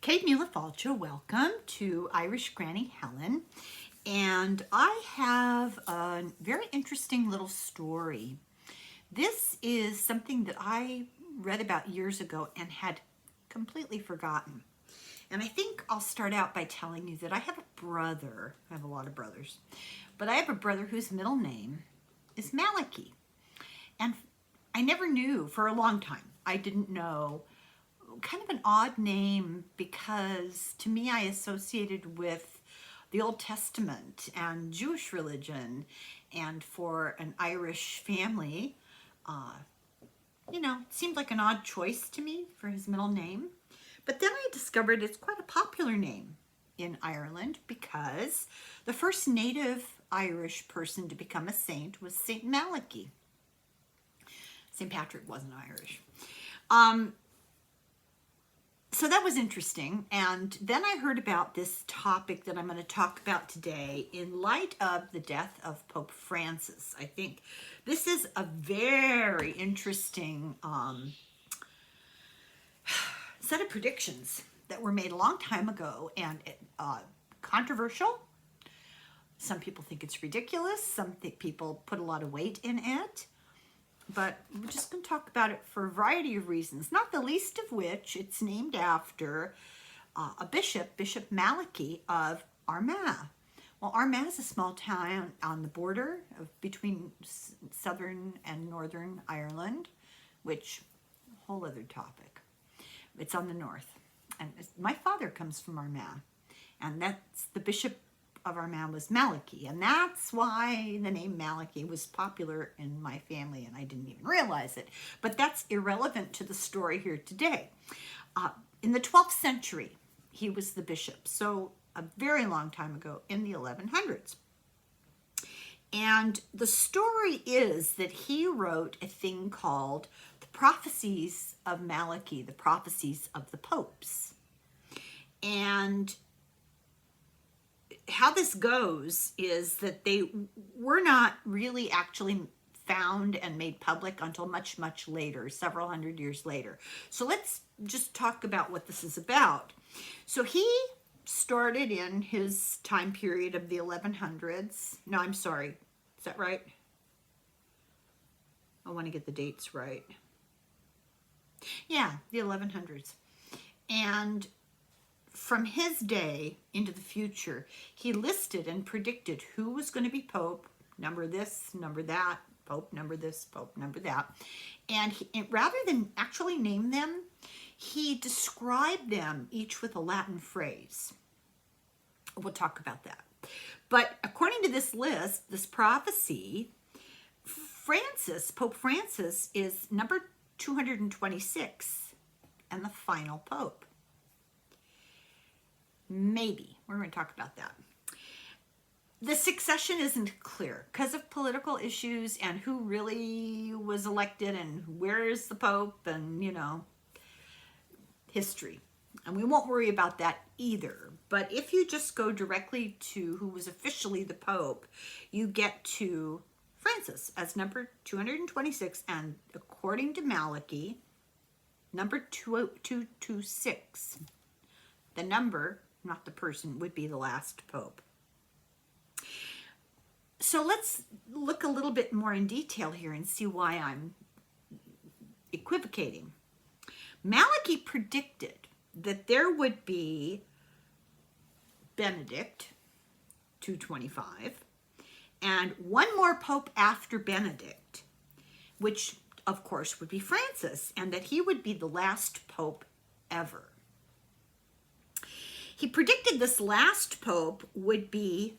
Kate Falcha, welcome to Irish Granny Helen. And I have a very interesting little story. This is something that I read about years ago and had completely forgotten. And I think I'll start out by telling you that I have a brother. I have a lot of brothers. But I have a brother whose middle name is Malachy. And I never knew for a long time. I didn't know. Kind of an odd name because to me I associated with the Old Testament and Jewish religion, and for an Irish family, it seemed like an odd choice to me for his middle name. But then I discovered it's quite a popular name in Ireland because the first native Irish person to become a saint was Saint Malachy. St. Patrick wasn't Irish. So that was interesting. And then I heard about this topic that I'm going to talk about today in light of the death of Pope Francis. I think this is a very interesting set of predictions that were made a long time ago, and controversial. Some people think it's ridiculous. Some people put a lot of weight in it. But we're just going to talk about it for a variety of reasons, not the least of which it's named after a bishop, Bishop Malachy of Armagh. Well, Armagh is a small town on the border between southern and northern Ireland, which, whole other topic. It's on the north. And my father comes from Armagh, and that's the bishop of Armagh was Malachy, and that's why the name Malachy was popular in my family, and I didn't even realize it. But that's irrelevant to the story here today. In the 12th century, he was the bishop, so a very long time ago in the 1100s. And the story is that he wrote a thing called the prophecies of Malachy, the prophecies of the popes. And how this goes is that they were not really actually found and made public until much, much later, several hundred years later. So let's just talk about what this is about. So he started in his time period of the 1100s. No, I'm sorry. Is that right? I want to get the dates right. Yeah, the 1100s. And from his day into the future, he listed and predicted who was going to be pope, number this, number that, pope, number this, pope, number that. And rather than actually name them, he described them each with a Latin phrase. We'll talk about that. But according to this list, this prophecy, Pope Francis is number 226 and the final pope. Maybe. We're going to talk about that. The succession isn't clear because of political issues and who really was elected and where's the Pope and, history. And we won't worry about that either. But if you just go directly to who was officially the Pope, you get to Francis as number 226. And according to Malachy, number 226. The number, not the person, would be the last pope. So let's look a little bit more in detail here and see why I'm equivocating. Malachy predicted that there would be Benedict, 225, and one more pope after Benedict, which of course would be Francis, and that he would be the last pope ever. He predicted this last pope would be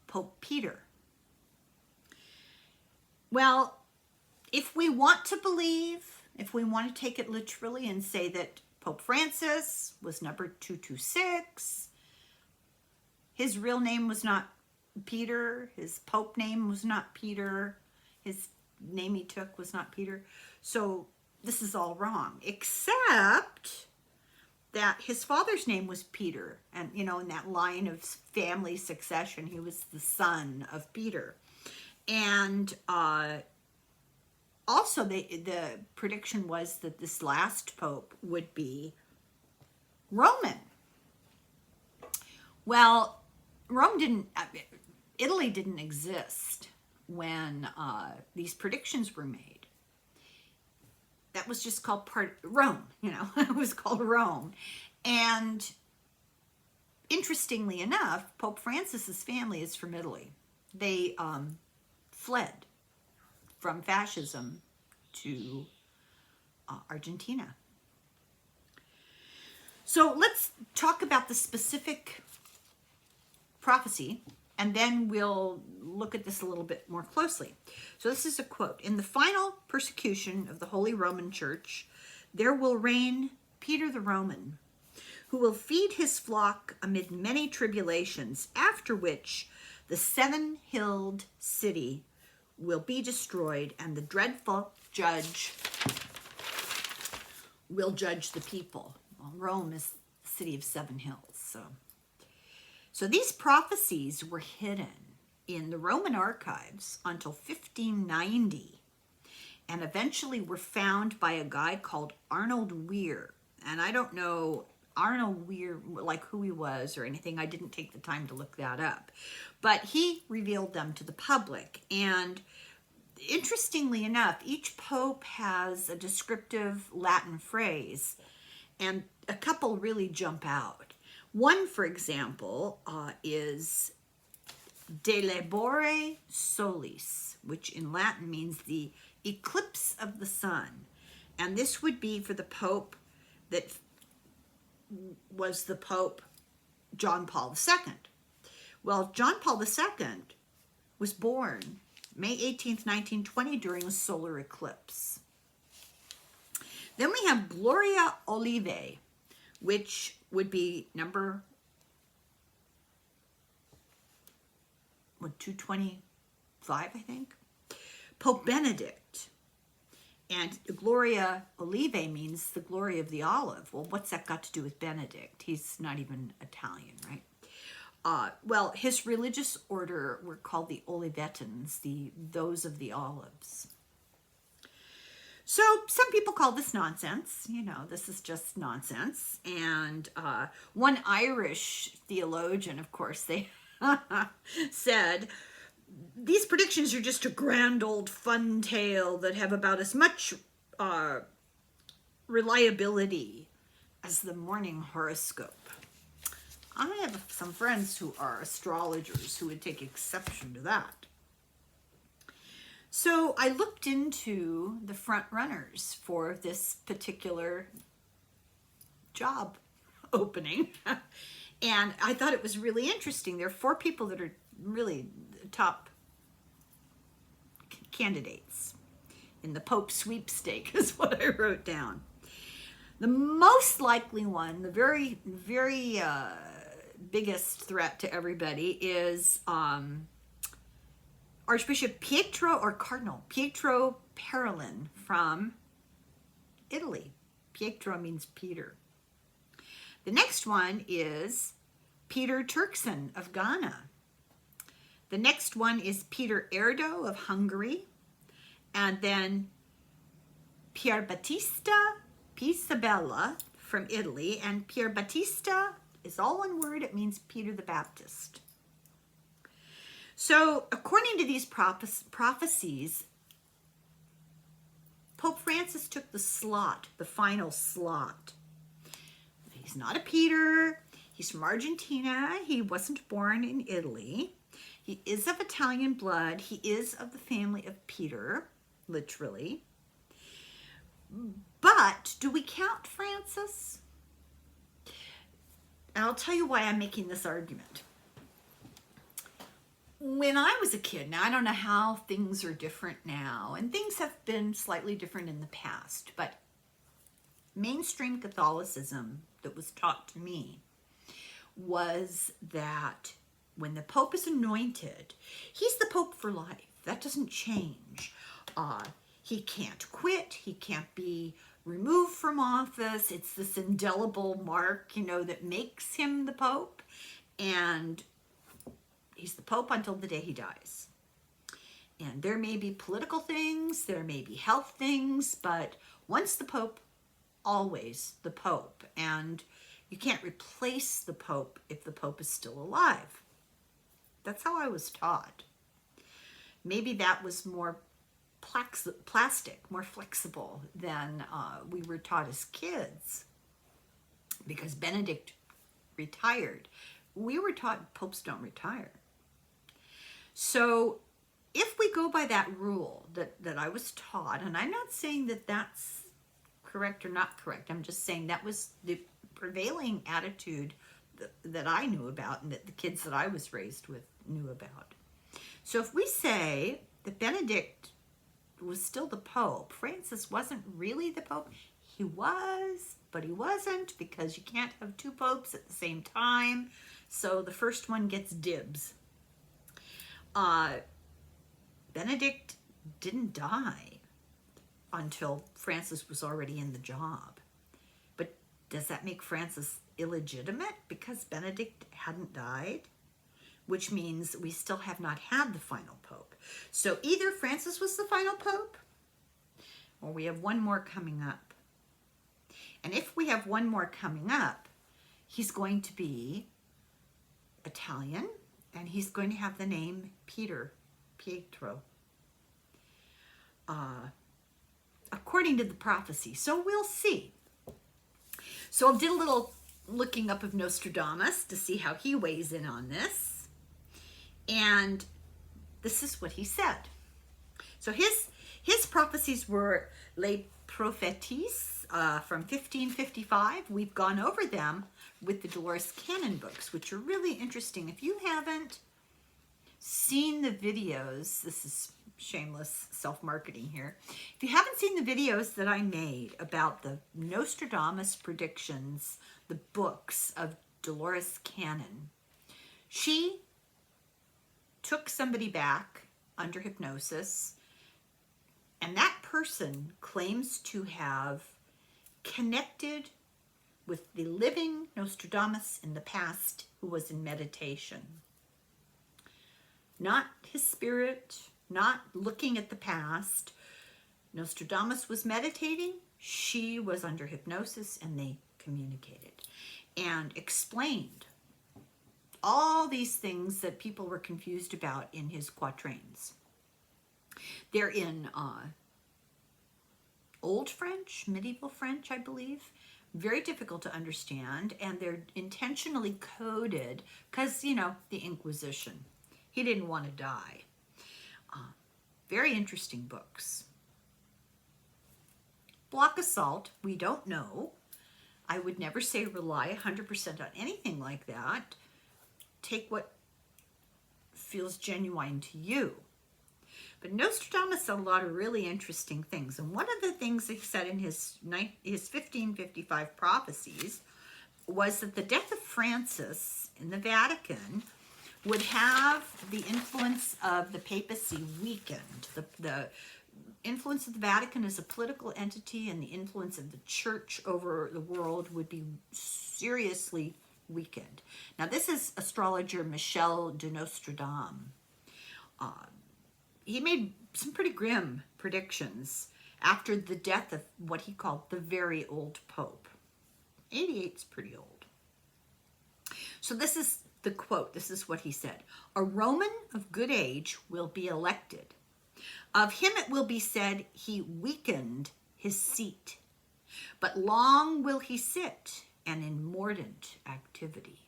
Pope Peter. Well, if we want to believe, if we want to take it literally and say that Pope Francis was number 226, his real name was not Peter, his pope name was not Peter, his name he took was not Peter. So this is all wrong, except that his father's name was Peter. And, in that line of family succession, he was the son of Peter. And also the prediction was that this last pope would be Roman. Well, Rome didn't, Italy didn't exist when these predictions were made. That was just called Rome, you know, it was called Rome. And interestingly enough, Pope Francis's family is from Italy. They fled from fascism to Argentina. So let's talk about the specific prophecy, and then we'll look at this a little bit more closely. So this is a quote. In the final persecution of the Holy Roman Church, there will reign Peter the Roman, who will feed his flock amid many tribulations, after which the seven-hilled city will be destroyed, and the dreadful judge will judge the people. Well, Rome is the city of seven hills. So these prophecies were hidden in the Roman archives until 1590, and eventually were found by a guy called Arnold Weir. And I don't know Arnold Weir, like who he was or anything. I didn't take the time to look that up. But he revealed them to the public. And interestingly enough, each pope has a descriptive Latin phrase, and a couple really jump out. One, for example, is de labore solis, which in Latin means the eclipse of the sun. And this would be for the pope that was the Pope John Paul II. Well, John Paul II was born May 18th, 1920 during a solar eclipse. Then we have Gloria Olivae, which would be number 225, I think. Pope Benedict. And Gloria Olivae means the glory of the olive. Well, what's that got to do with Benedict? He's not even Italian, right? Well, his religious order were called the Olivetans, those of the olives. So some people call this nonsense. You know, this is just nonsense. And one Irish theologian, of course, they said, these predictions are just a grand old fun tale that have about as much reliability as the morning horoscope. I have some friends who are astrologers who would take exception to that. So I looked into the front runners for this particular job opening, and I thought it was really interesting. There are 4 people that are really top candidates in the Pope sweepstake is what I wrote down. The most likely one, the very, very biggest threat to everybody is Archbishop Pietro, or Cardinal Pietro Parolin from Italy. Pietro means Peter. The next one is Peter Turkson of Ghana. The next one is Peter Erdo of Hungary. And then Pier Battista Pisabella from Italy. And Pier Battista is all one word. It means Peter the Baptist. So according to these prophecies, Pope Francis took the slot, the final slot. He's not a Peter. He's from Argentina. He wasn't born in Italy. He is of Italian blood. He is of the family of Peter, literally. But do we count Francis? And I'll tell you why I'm making this argument. When I was a kid, now I don't know how things are different now, and things have been slightly different in the past, but mainstream Catholicism that was taught to me was that when the Pope is anointed, he's the Pope for life. That doesn't change. He can't quit. He can't be removed from office. It's this indelible mark, you know, that makes him the Pope. And he's the Pope until the day he dies. And there may be political things, there may be health things, but once the Pope, always the Pope. And You can't replace the Pope if the Pope is still alive. That's how I was taught. Maybe that was more plastic, more flexible than we were taught as kids, because Benedict retired. We were taught popes don't retire. So if we go by that rule that I was taught, and I'm not saying that that's correct or not correct, I'm just saying that was the prevailing attitude that I knew about and that the kids that I was raised with knew about. So if we say that Benedict was still the Pope, Francis wasn't really the Pope, he was, but he wasn't, because you can't have two popes at the same time, so the first one gets dibs. Benedict didn't die until Francis was already in the job. But does that make Francis illegitimate because Benedict hadn't died? Which means we still have not had the final pope. So either Francis was the final pope, or we have one more coming up. And if we have one more coming up, he's going to be Italian, and he's going to have the name Pietro, according to the prophecy. So we'll see. So I did a little looking up of Nostradamus to see how he weighs in on this. And this is what he said. So his prophecies were Les Prophecies from 1555. We've gone over them with the Dolores Cannon books, which are really interesting. If you haven't seen the videos, this is shameless self-marketing here. If you haven't seen the videos that I made about the Nostradamus predictions, the books of Dolores Cannon, she took somebody back under hypnosis, and that person claims to have connected with the living Nostradamus in the past who was in meditation. Not his spirit, not looking at the past. Nostradamus was meditating, she was under hypnosis, and they communicated and explained all these things that people were confused about in his quatrains. They're in Old French, medieval French, I believe. Very difficult to understand, and they're intentionally coded because, you know, the Inquisition. He didn't want to die. Very interesting books. Block Assault, we don't know. I would never say rely 100% on anything like that. Take what feels genuine to you. But Nostradamus said a lot of really interesting things. And one of the things he said in his 1555 prophecies was that the death of Francis in the Vatican would have the influence of the papacy weakened. The influence of the Vatican as a political entity and the influence of the church over the world would be seriously weakened. Now, this is astrologer Michel de Nostradamus. He made some pretty grim predictions after the death of what he called the very old Pope. 88 is pretty old. So this is the quote. This is what he said. A Roman of good age will be elected. Of him it will be said he weakened his seat, but long will he sit and in mordant activity.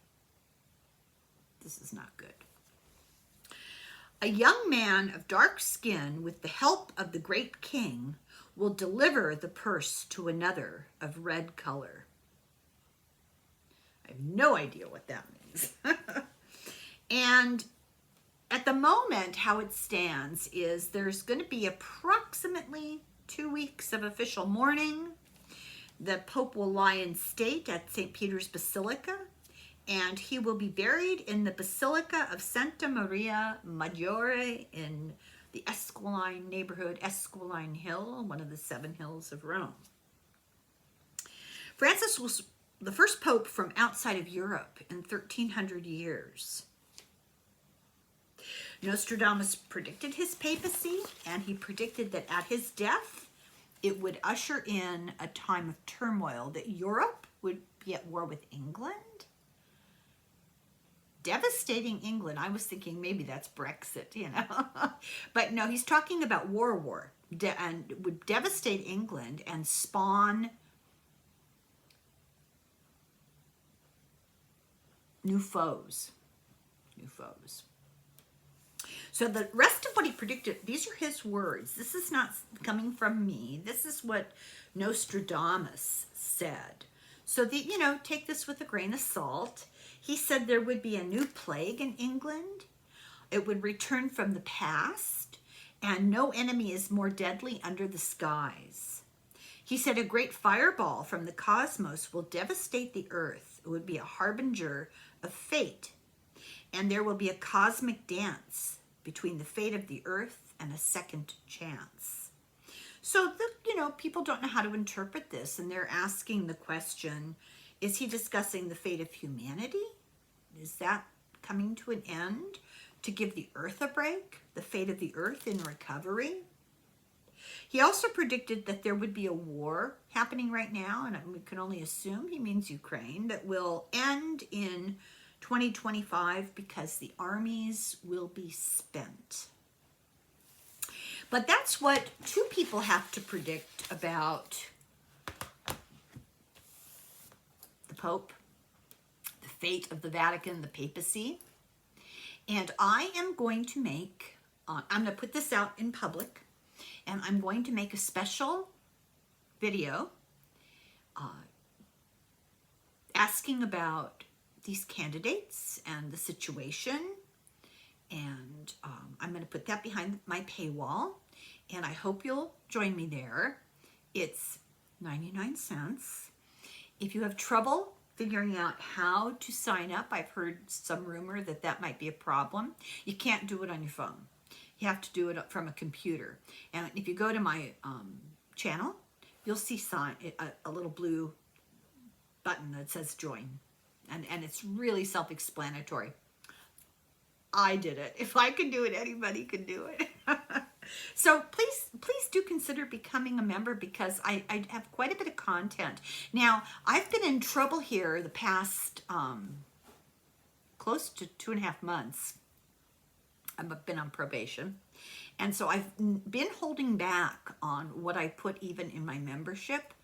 This is not good. A young man of dark skin, with the help of the great king, will deliver the purse to another of red color. I have no idea what that means. And at the moment, how it stands is there's going to be approximately 2 weeks of official mourning. The Pope will lie in state at St. Peter's Basilica, and he will be buried in the Basilica of Santa Maria Maggiore in the Esquiline neighborhood, Esquiline Hill, one of the 7 hills of Rome. Francis was the first pope from outside of Europe in 1300 years. Nostradamus predicted his papacy, and he predicted that at his death, it would usher in a time of turmoil, that Europe would be at war with England? Devastating England. I was thinking maybe that's Brexit, you know. But no, he's talking about war. And would devastate England and spawn new foes. New foes. So the rest of what he predicted, these are his words. This is not coming from me. This is what Nostradamus said. So, you know, take this with a grain of salt. He said there would be a new plague in England. It would return from the past, and no enemy is more deadly under the skies. He said a great fireball from the cosmos will devastate the earth. It would be a harbinger of fate, and there will be a cosmic dance between the fate of the earth and a second chance. So, you know, people don't know how to interpret this, and they're asking the question, is he discussing the fate of humanity? Is that coming to an end to give the earth a break? The fate of the earth in recovery? He also predicted that there would be a war happening right now, and we can only assume he means Ukraine, that will end in 2025 because the armies will be spent. But that's what two people have to predict about the Pope, the fate of the Vatican, the papacy. And I am going to make, I'm going to put this out in public, and I'm going to make a special video asking about these candidates and the situation. And I'm going to put that behind my paywall, and I hope you'll join me there. It's 99 cents. If you have trouble figuring out how to sign up, I've heard some rumor that that might be a problem. You can't do it on your phone. You have to do it from a computer. And if you go to my channel, you'll see a little blue button that says join. And it's really self-explanatory. I did it. If I can do it, anybody can do it. So please do consider becoming a member, because I have quite a bit of content. Now, I've been in trouble here the past close to 2.5 months. I've been on probation. And so I've been holding back on what I put even in my membership.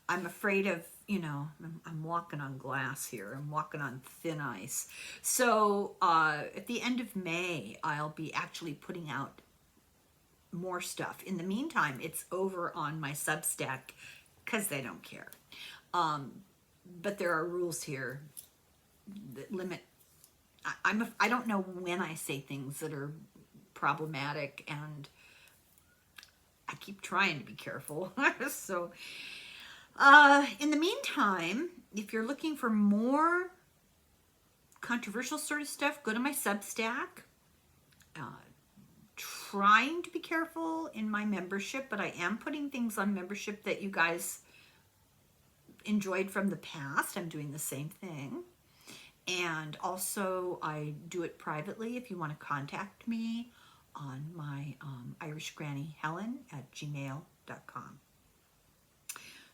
I'm afraid of, you know, I'm walking on glass here. I'm walking on thin ice. So at the end of May, I'll be actually putting out more stuff. In the meantime, it's over on my Substack because they don't care. But there are rules here that limit. I don't know when I say things that are problematic, and I keep trying to be careful. So in the meantime, if you're looking for more controversial sort of stuff, go to my Substack. Trying to be careful in my membership, but I am putting things on membership that you guys enjoyed from the past. I'm doing the same thing. And also I do it privately if you want to contact me on my irishgrannyhelen@gmail.com.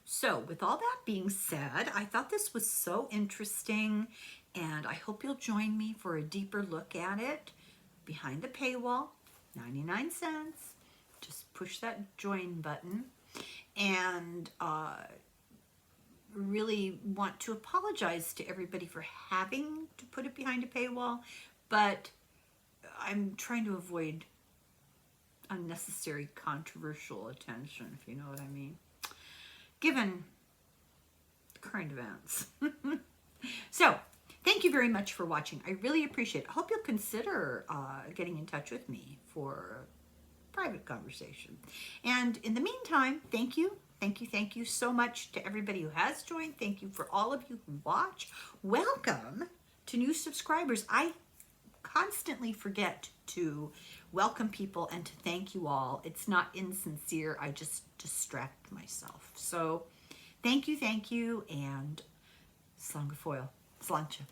So with all that being said, I thought this was so interesting, and I hope you'll join me for a deeper look at it behind the paywall. 99 cents. Just push that join button. And really want to apologize to everybody for having to put it behind a paywall, but I'm trying to avoid unnecessary controversial attention, if you know what I mean, given current events. So thank you very much for watching. I really appreciate it. I hope you'll consider getting in touch with me for a private conversation. And in the meantime, thank you so much to everybody who has joined. Thank you for all of you who watch. Welcome to new subscribers. I constantly forget to welcome people and to thank you all. It's not insincere. I just distract myself. So thank you, and Slán go fóill. Sláinte.